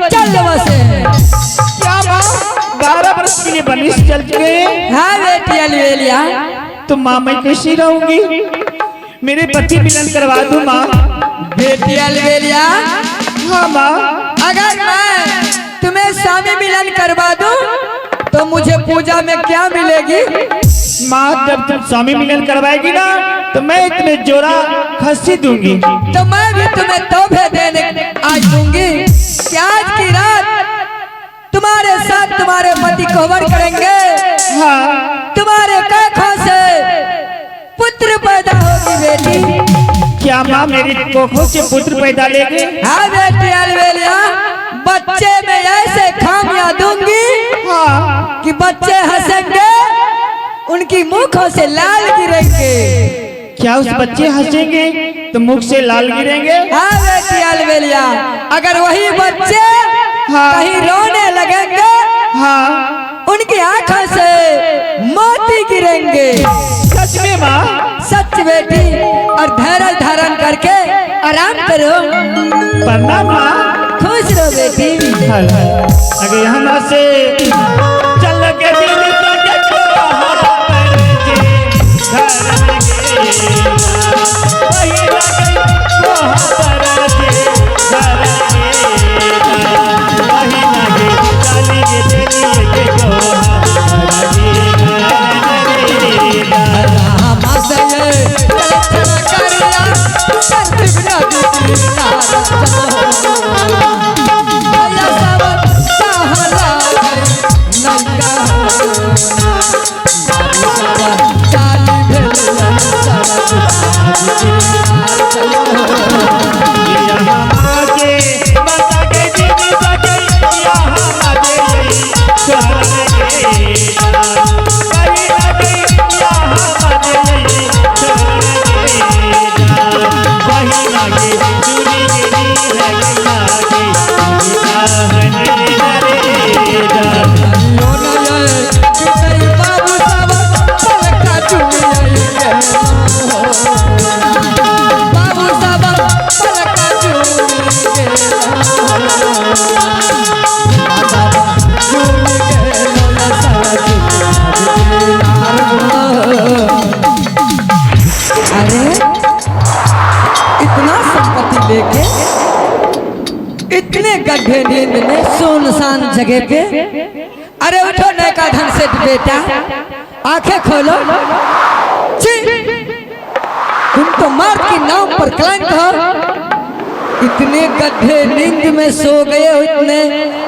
चल बसे। क्या माँ 12 वर्ष के लिए बनिश चल चुके हैं? हाँ बेटी अलवेलिया। तो माँ मैं कैसी रहूंगी? मेरे पति मिलन करवा दूं माँ। बेटी अलवेलिया, हाँ माँ। अगर मैं तुम्हें स्वामी मिलन करवा दूं तो मुझे पूजा में क्या मिलेगी? माँ जब तुम स्वामी मिलन करवाएगी ना तो मैं इतने जोरा खस्सी दूंगी। तो मैं भी तुम्हें तोहफे देने आज दूंगी। क्या आज की रात तुम्हारे साथ तुम्हारे पति कोहबर करेंगे। हाँ। तुम्हारे काखों से पुत्र पैदा होगी बेटी। क्या माँ मेरी कोखों से पुत्र पैदा लेंगे? हाँ बेटी अलवेलिया, बच्चे में ऐसे खामियां दूंगी हाँ। कि बच्चे हंसेंगे, उनकी मुखों से लाल गिरेंगे। क्या उस बच्चे हंसेंगे तो मुख से लाल गिरेंगे? हाँ बेटी अलवेलिया, अगर वही बच्चे हाँ। कहीं रोने लगेंगे, हाँ। उनकी आंखों से मोती गिरेंगे। सच में माँ? सच बेटी, और धैर्य धारण करके आराम करो। प्रणाम माँ। खुश रहो बेटी। अगर यहाँ से चल के दिल लगे तो वही लगे तो वही लगे डाली के तेरी इतने गड्ढे नींद में सुनसान जगह पे। अरे उठो नैका धन से बेटा, आंखें खोलो। तुम तो मर्द की नाम पर कलंक हो। इतने गड्ढे नींद में सो गए हो, इतने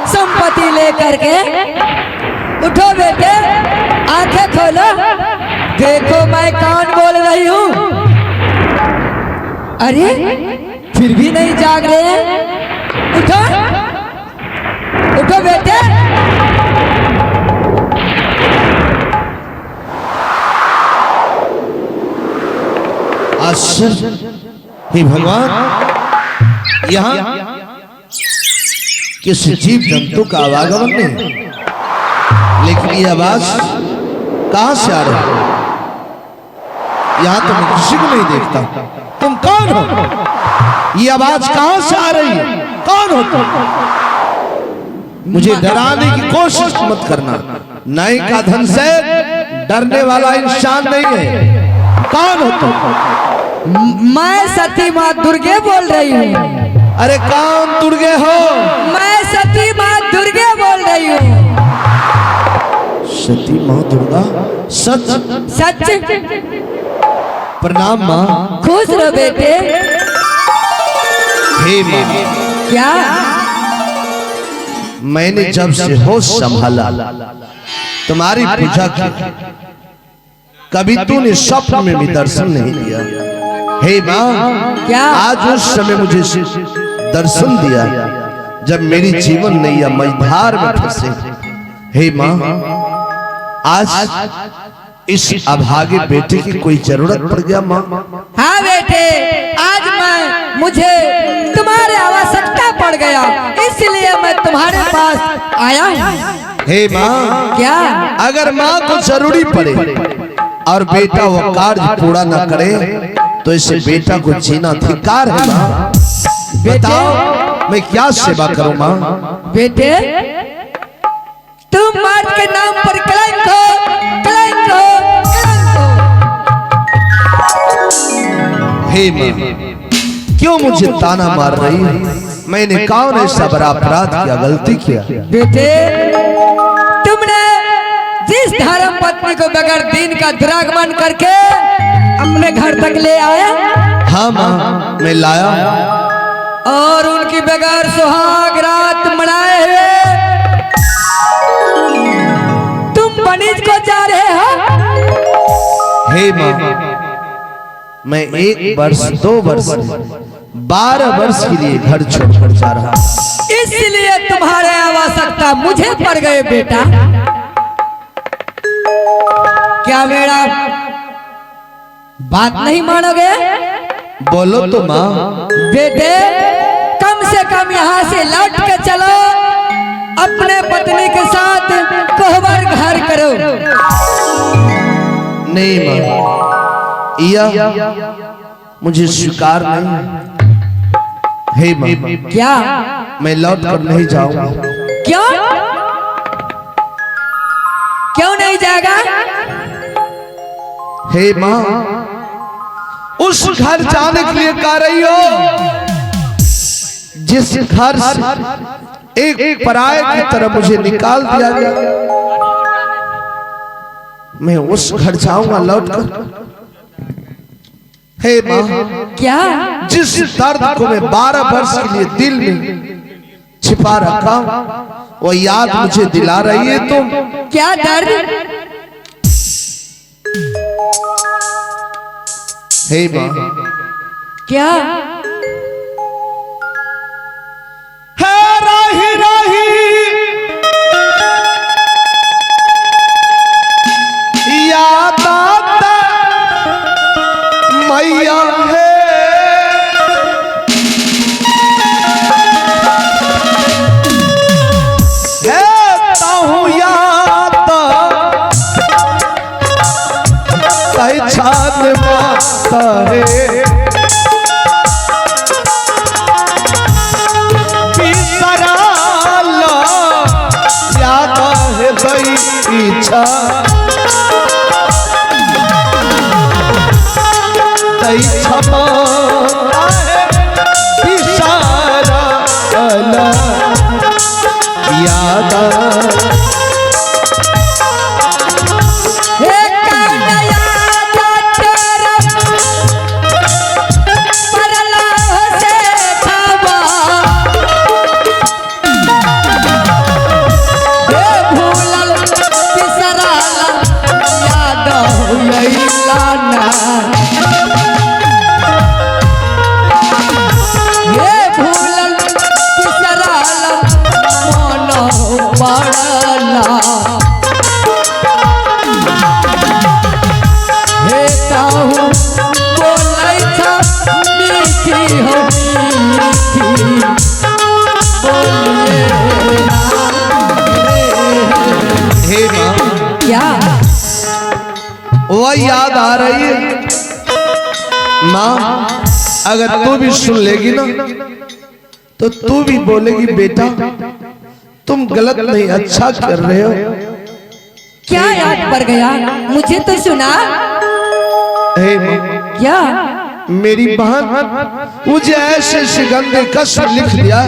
संपत्ति लेकर के। उठो बेटे, आंखें खोलो, देखो मैं कौन बोल रही हूँ। अरे फिर भी नहीं जाग रहे हैं। उठो उठो बेटे। आश्चर्य, हे भगवान, यहाँ किसी जीव जंतु का आवागमन नहीं, लेकिन ये आवाज कहां से आ रही है? यहाँ तो मैं किसी को नहीं देखता। तुम कौन हो? ये आवाज कहां से आ रही है? कौन हो तुम? मुझे डराने की कोशिश मत करना। नाई का धन से डरने वाला इंसान नहीं है। कौन हो तुम? मैं सती माँ दुर्गे बोल रही हूँ। अरे कौन दुर्गे हो? मैं सती माँ दुर्गे बोल रही हूँ। सती माँ दुर्गा? सच सच। प्रणाम माँ। खुश रहो बेटे। हे माँ, क्या? मैंने जब से होश संभाला तुम्हारी पूजा की, कभी तूने स्वप्न में भी दर्शन नहीं दिया। हे माँ, क्या? आज उस समय मुझे दर्शन दिया जब मेरी जीवन नैया मझधार में फंसे। हे माँ, आज इस अभागे बेटे की कोई जरूरत पड़ गया माँ? हाँ बेटे, आज मुझे तुम्हारी आवश्यकता पड़ गया, इसलिए मैं तुम्हारे पास आया हूँ। हे माँ, क्या? अगर माँ को जरूरी पड़े और बेटा वो कार्य पूरा न करे तो इसे बेटा को जीना धिक्कार है माँ। बताओ मैं क्या सेवा करूं माँ? बेटे तुम मार्ग के नाम पर कलंक हो, कलंक हो, कलंक हो। हे माँ, क्यों मुझे ताना मार रही है? मैंने कौन ऐसा बड़ा अपराध किया, गलती किया? बेटे तुमने जिस धर्म पत्नी को बगैर दीन का दुरागमन करके अपने घर तक ले आया, हाँ माँ मैं लाया, और उनकी बगैर सुहाग रात मनाए हुए तुम बनिज को जा रहे हो। हे माँ, मैं 1 वर्ष 2 वर्ष 12 वर्ष के लिए घर छोड़कर जा रहा हूं। इसलिए तुम्हारे आवश्यकता मुझे पड़ गए बेटा। क्या मेरा बात नहीं मानोगे? बोलो तो माँ। बेटे कम से कम यहाँ से लौट के चलो, अपने पत्नी के साथ कोहबर घर करो। नहीं माँ, यह मुझे स्वीकार नहीं। हे माँ, क्या? मैं लौट कर नहीं जाऊंगा। क्यों? क्यों नहीं जाएगा? हे माँ, उस घर जाने के लिए कह रही हो जिस घर से एक पराये की तरह मुझे निकाल दिया गया। मैं उस घर जाऊंगा लौट कर। हे माँ, क्या? जिस दर्द को मैं 12 वर्ष के लिए दिल में छिपा रखा हूं, वो याद मुझे दिला रही है तुम। क्या दर्द? हे माँ, क्या? है राही राही याद आता मैया है, ताहू याद पहचान माता है। याद है गई इच्छा याद वह याद आ रही है माँ। अगर तू भी सुन लेगी ना तो तू भी बोलेगी बेटा तुम गलत नहीं अच्छा कर रहे हो। क्या याद पड़ गया? मुझे तो सुना। हे माँ, क्या? मेरी बहन मुझे ऐसे सिगंदे कसम लिख दिया,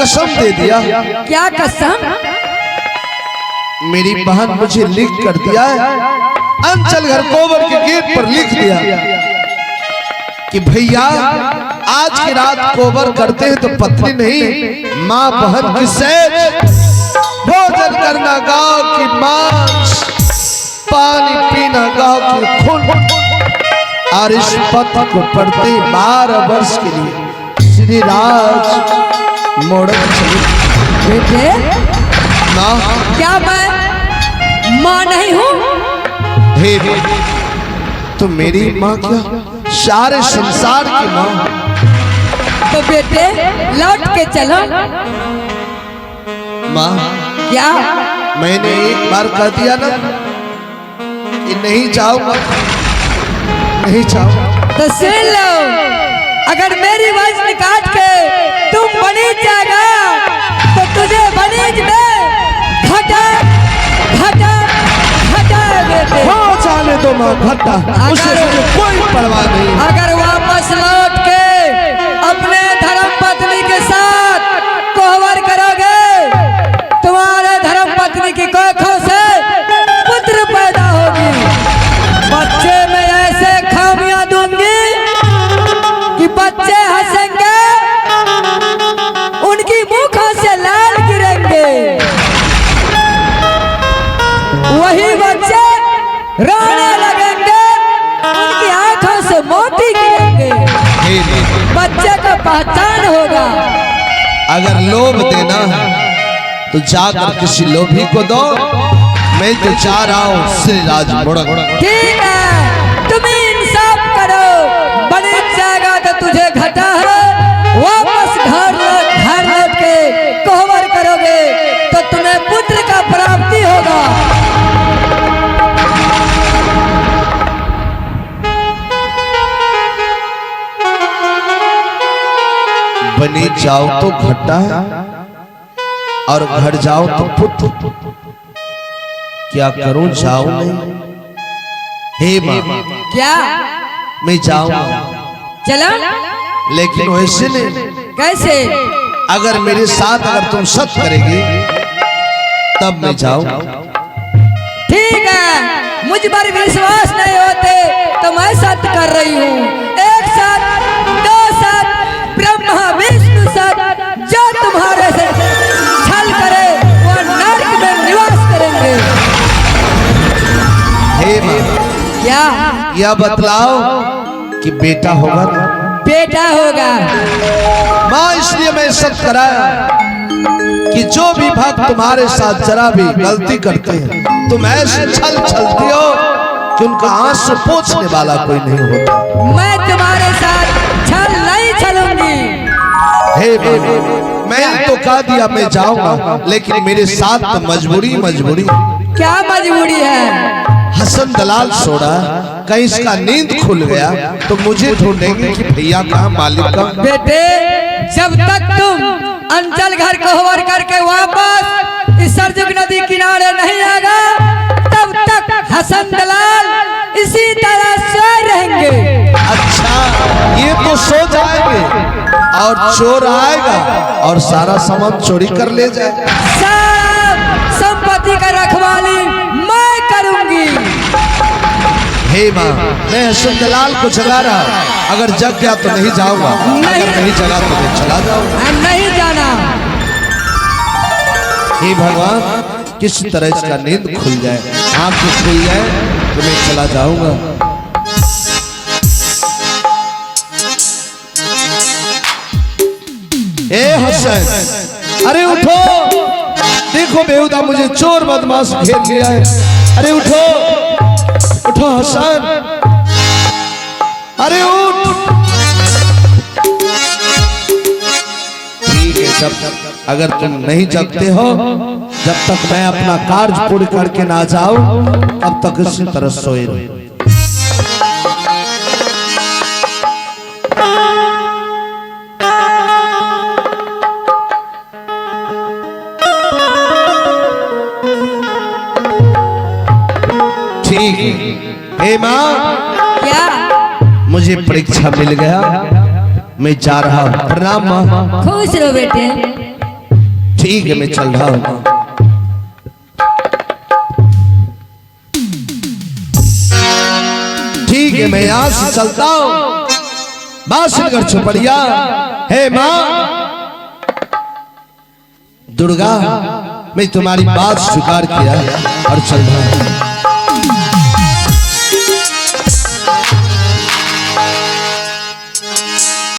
कसम दे दिया। क्या कसम? मेरी बहन मुझे लिख कर दिया है, अंचल घर कोबर के गेट पर लिख दिया कि भैया आज की रात कोबर करते हैं तो पत्नी नहीं माँ बहन की सेज, भोजन करना गांव की मांस, पानी पीना गांव की खून, और इस पत्र को पढ़ते 12 वर्ष के लिए श्री राज मोड़क बेटे माँ। क्या मैं माँ नहीं हूँ? हे तो मेरी माँ क्या सारे संसार की माँ। तो बेटे लौट के चलो। माँ क्या? मैंने एक बार कह दिया ना कि नहीं जाऊंगा, नहीं जाऊंगा। तो सुन लो, अगर मेरी वजन काट के दहेज में घटा घटा घटा बेटे। हो जाने दो माँ घटा, उससे मुझे कोई परवाह नहीं। अगर वापस लौट के अपने धर्म पत्नी के साथ कोहबर करोगे, तुम्हारे धर्म पत्नी की कोखों से पुत्र पैदा होगी। बच्चे में ऐसे खामियां दूंगी कि बच्चे हंसेंगे, उनकी मुखों से लाल गिरेंगे, वही बच्चे रोने लगेंगे, उनकी आंखों से मोती गिरेंगे। बच्चे को पहचान होगा। अगर लोभ देना है तो जाकर किसी लोभी को दो। मैं तो चाह रहा हूँ श्री राज मुड़क। ठीक है, तुम इंसाफ करो। बने जाएगा तो तुझे घटा है, वापस घर लौट के कोहबर करोगे तो तुम्हें पुत्र का प्राप्ति होगा। बनी जाओ तो घटा और घर जाओ तो पुत्र। क्या करूं जाऊं नहीं? हे माँ, क्या मैं जाऊंगा, चलो? लेकिन वैसे नहीं। कैसे? अगर मेरे साथ अगर तुम सत्य करेगी तब मैं जाऊंगा। ठीक है, मुझ पर विश्वास नहीं होते तो मैं सत्य कर रही हूँ। एक साथ, दो साथ, ब्रह्मा विष्णु साथ, जो तुम्हारे से छल करे वो नरक में निवास करेंगे। हे माँ, क्या? यह बतलाओ कि बेटा होगा ना? बेटा होगा। माँ, इसलिए मैं सत्य कराया कि जो भी भक्त तुम्हारे साथ जरा भी गलती करते हैं, तुम ऐसे छल छलती हो कि उनका आंसू पोंछने वाला कोई नहीं होता। मैं तुम्हारे साथ छल नहीं छलूंगी। हे मैं तो कह दिया मैं जाऊंगा, लेकिन मेरे साथ तो मजबूरी। क्या मजबूरी है? हसन दलाल सोड़ा, कहीं इसका नींद खुल गया तो मुझे ढूंढेंगे कि भैया कहाँ, मालिक कहाँ। बेटे, जब तक तुम अंचल घर कोहबर करके वापस इस सरजुग नदी किनारे नहीं आएगा, तब तक हसन दलाल इसी तरह सोए रहेंगे। अच्छा, ये तो सो जाएंगे और चोर आएगा और सारा सामान चोरी कर ले जाएगा। सब संपत्ति का रखवाली मैं करूंगी। हे माँ, मैं हसन दलाल को जगा रहा, अगर जग गया तो नहीं जाऊंगा, अगर नहीं जगा तो मैं चला जाऊंगा। नहीं जाना। हे भगवान, किस तरह इसका नींद खुल जाए, आंखें खुल जाए तो मैं चला जाऊंगा। ए हसन, अरे उठो, देखो बेहुदा मुझे चोर बदमाश घेर लिया है। अरे उठो उठो हसन, अरे उठ। ठीक है, जब अगर तुम नहीं जगते हो, जब तक मैं अपना कार्य पूर्ण करके ना जाऊं, तब तक इसी तरह सोए रहो। ठीक है। हे माँ, क्या? मुझे परीक्षा मिल गया, मैं जा रहा हूँ। प्रणाम माँ। खुश रहो बेटे। ठीक है, मैं चल रहा हूँ। ठीक है, मैं यहाँ से चलता हूँ। बासुरगढ़ छपड़िया। हे माँ दुर्गा, मैं तुम्हारी बात स्वीकार किया और चल रहा हूँ।